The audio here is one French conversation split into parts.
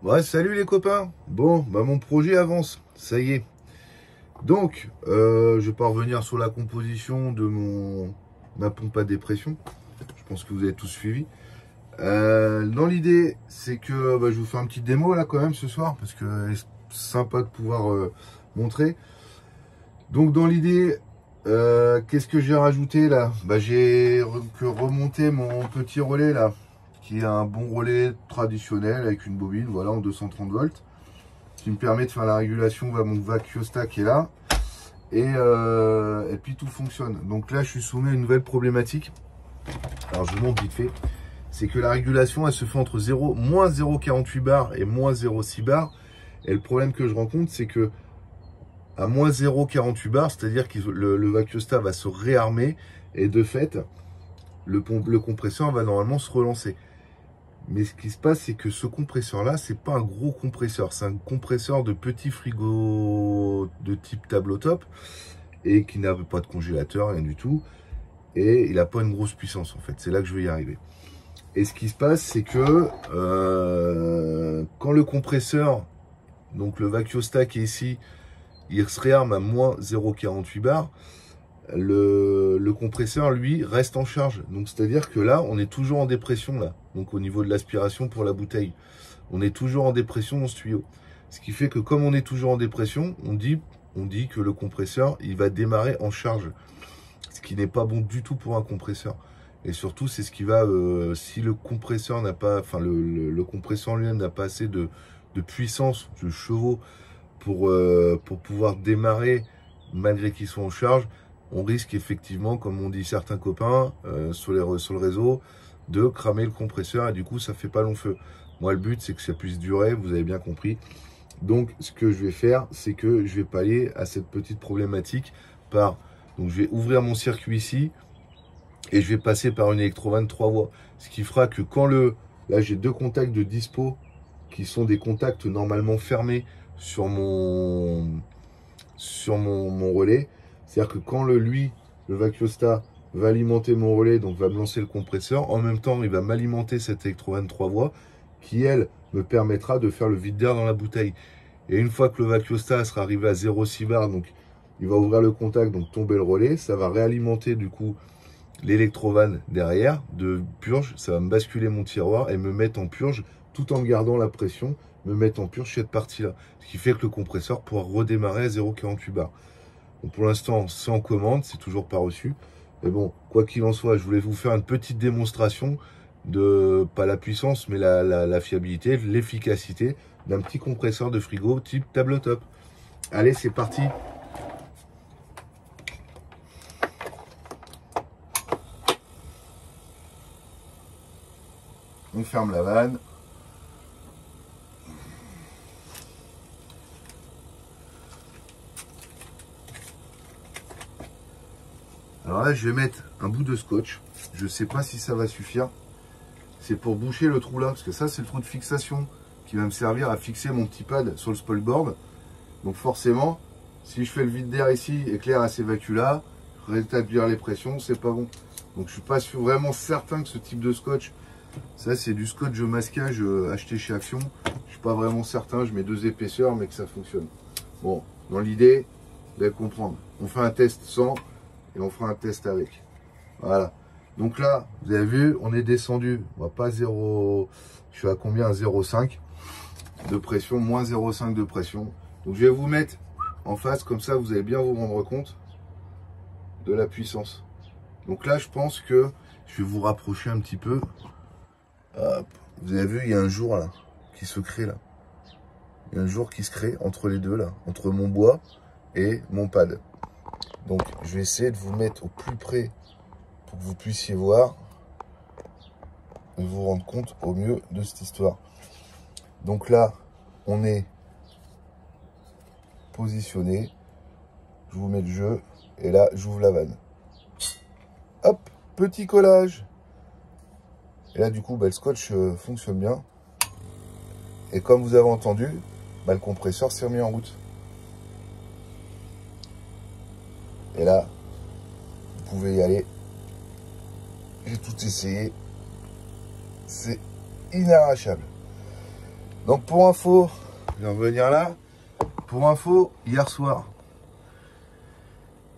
Ouais, salut les copains. Bon, bah mon projet avance, ça y est. Donc, je vais pas revenir sur la composition de ma pompe à dépression. Je pense que vous avez tous suivi. Dans l'idée, c'est que je vous fais un petit démo là quand même ce soir, parce que c'est sympa de pouvoir montrer. Donc dans l'idée, qu'est-ce que j'ai rajouté là? J'ai remonté mon petit relais là, qui est un bon relais traditionnel avec une bobine, voilà, en 230 volts, qui me permet de faire la régulation à mon vacuostat qui est là. Et puis tout fonctionne. Donc là, je suis soumis à une nouvelle problématique. Alors je vous montre vite fait. C'est que la régulation, elle se fait entre moins 0,48 bar et moins 0,6 bar. Et le problème que je rencontre, c'est que à moins 0,48 bar, c'est-à-dire que le vacuostat va se réarmer et de fait, le compresseur va normalement se relancer. Mais ce qui se passe, c'est que ce compresseur-là, c'est pas un gros compresseur. C'est un compresseur de petit frigo de type tabletop et qui n'a pas de congélateur, rien du tout. Et il n'a pas une grosse puissance, en fait. C'est là que je vais y arriver. Et ce qui se passe, c'est que quand le compresseur, donc le vacuostat qui est ici, il se réarme à moins 0,48 bar, le compresseur, lui, reste en charge. Donc, c'est-à-dire que là, on est toujours en dépression, là. Donc, au niveau de l'aspiration pour la bouteille. On est toujours en dépression dans ce tuyau. Ce qui fait que, comme on est toujours en dépression, on dit que le compresseur, il va démarrer en charge. Ce qui n'est pas bon du tout pour un compresseur. Et surtout, c'est ce qui va, si le compresseur n'a pas, enfin, le compresseur lui-même n'a pas assez de puissance, de chevaux, pour pouvoir démarrer, malgré qu'il soit en charge, on risque effectivement, comme on dit certains copains sur le réseau, de cramer le compresseur et du coup ça fait pas long feu. Moi le but c'est que ça puisse durer, vous avez bien compris. Donc ce que je vais faire, c'est que je vais pallier à cette petite problématique donc je vais ouvrir mon circuit ici et je vais passer par une électrovanne 3 voies. Ce qui fera que quand là j'ai deux contacts de dispo qui sont des contacts normalement fermés sur mon relais. C'est-à-dire que quand le vacuostat va alimenter mon relais, donc va me lancer le compresseur, en même temps, il va m'alimenter cette électrovanne 3 voies qui, elle, me permettra de faire le vide d'air dans la bouteille. Et une fois que le vacuostat sera arrivé à 0,6 bar, donc il va ouvrir le contact, donc tomber le relais, ça va réalimenter du coup l'électrovanne derrière de purge, ça va me basculer mon tiroir et me mettre en purge tout en gardant la pression, me mettre en purge cette partie-là. Ce qui fait que le compresseur pourra redémarrer à 0,48 bar. Donc pour l'instant, c'est en commande, c'est toujours pas reçu. Mais bon, quoi qu'il en soit, je voulais vous faire une petite démonstration de, pas la puissance, mais la fiabilité, l'efficacité d'un petit compresseur de frigo type tabletop. Allez, c'est parti. On ferme la vanne. Alors là, je vais mettre un bout de scotch. Je ne sais pas si ça va suffire. C'est pour boucher le trou là, parce que ça, c'est le trou de fixation qui va me servir à fixer mon petit pad sur le spoilboard. Donc forcément, si je fais le vide d'air ici et que l'air s'évacue là, rétablir les pressions, c'est pas bon. Donc je suis pas vraiment certain que ce type de scotch, ça c'est du scotch de masquage acheté chez Action. Je suis pas vraiment certain, je mets 2 épaisseurs mais que ça fonctionne. Bon, dans l'idée, vous allez comprendre. On fait un test sans et on fera un test avec. Voilà. Donc là, vous avez vu, on est descendu. On va pas 0. Je suis à combien? À 0,5 de pression, moins 0,5 de pression. Donc je vais vous mettre en face, comme ça vous allez bien vous rendre compte de la puissance. Donc là, je pense que je vais vous rapprocher un petit peu. Hop. Vous avez vu, il y a un jour là qui se crée là. Il y a un jour qui se crée entre les deux là, entre mon bois et mon pad. Donc je vais essayer de vous mettre au plus près pour que vous puissiez voir et vous rendre compte au mieux de cette histoire. Donc là, on est positionné. Je vous mets le jeu et là, j'ouvre la vanne. Hop, petit collage. Et là, du coup, le scotch fonctionne bien. Et comme vous avez entendu, le compresseur s'est remis en route. Et là, vous pouvez y aller. J'ai tout essayé. C'est inarrachable. Donc pour info, je vais revenir là. Pour info, hier soir,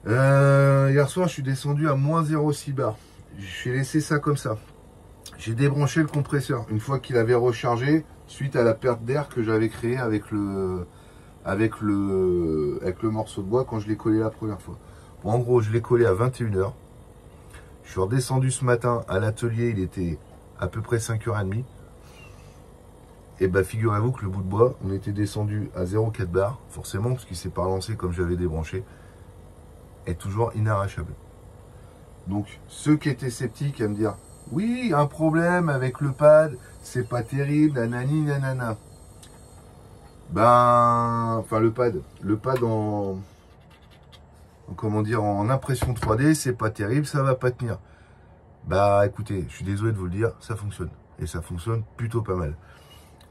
je suis descendu à moins 0,6 bar. J'ai laissé ça comme ça. J'ai débranché le compresseur une fois qu'il avait rechargé suite à la perte d'air que j'avais créée avec le morceau de bois quand je l'ai collé la première fois. Bon, en gros, je l'ai collé à 21 h. Je suis redescendu ce matin à l'atelier, il était à peu près 5h30. Et bah figurez-vous que le bout de bois, on était descendu à 0,4 bar, forcément, parce qu'il s'est pas relancé comme j'avais débranché, est toujours inarrachable. Donc, ceux qui étaient sceptiques à me dire, oui, un problème avec le pad, c'est pas terrible, nanani, nanana. Ben, enfin le pad en comment dire, en impression 3D, c'est pas terrible, ça va pas tenir. Bah écoutez, je suis désolé de vous le dire, ça fonctionne. Et ça fonctionne plutôt pas mal.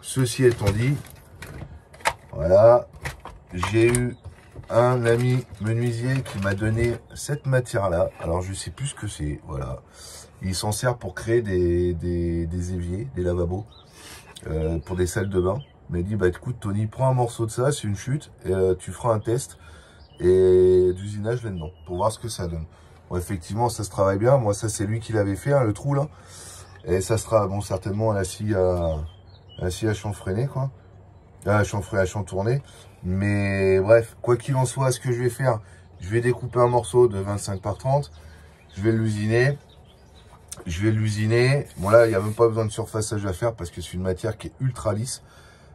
Ceci étant dit, voilà, j'ai eu un ami menuisier qui m'a donné cette matière-là. Alors je sais plus ce que c'est, voilà. Il s'en sert pour créer des éviers, des lavabos, pour des salles de bain. Il m'a dit, bah écoute Tony, prends un morceau de ça, c'est une chute, et tu feras un test et d'usinage là-dedans, pour voir ce que ça donne. Bon, effectivement, ça se travaille bien. Moi, ça, c'est lui qui l'avait fait, hein, le trou, là. Et ça sera, bon, certainement à la scie à chanfreiner, quoi. À chantourner. Mais bref, quoi qu'il en soit, ce que je vais faire, je vais découper un morceau de 25 par 30. Je vais l'usiner. Bon, là, il n'y a même pas besoin de surfaçage à faire parce que c'est une matière qui est ultra lisse.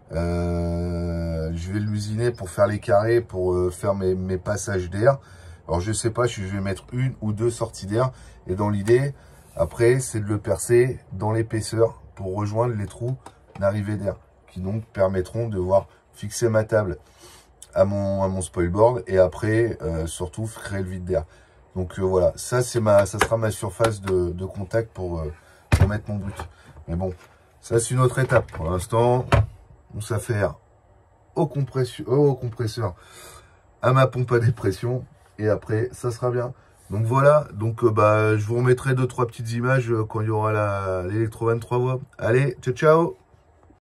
Je vais l'usiner pour faire les carrés, pour faire mes passages d'air. Alors je sais pas si je vais mettre une ou deux sorties d'air. Et dans l'idée, après, c'est de le percer dans l'épaisseur pour rejoindre les trous d'arrivée d'air, qui donc permettront de voir fixer ma table à mon spoilboard et après surtout créer le vide d'air. Donc voilà, ça sera ma surface de contact pour mettre mon but. Mais bon, ça c'est une autre étape. Pour l'instant, on s'affaire au compresseur, à ma pompe à dépression, et après ça sera bien. Donc voilà, donc bah je vous remettrai 2-3 petites images quand il y aura l'électro 23 voix. Allez, ciao ciao.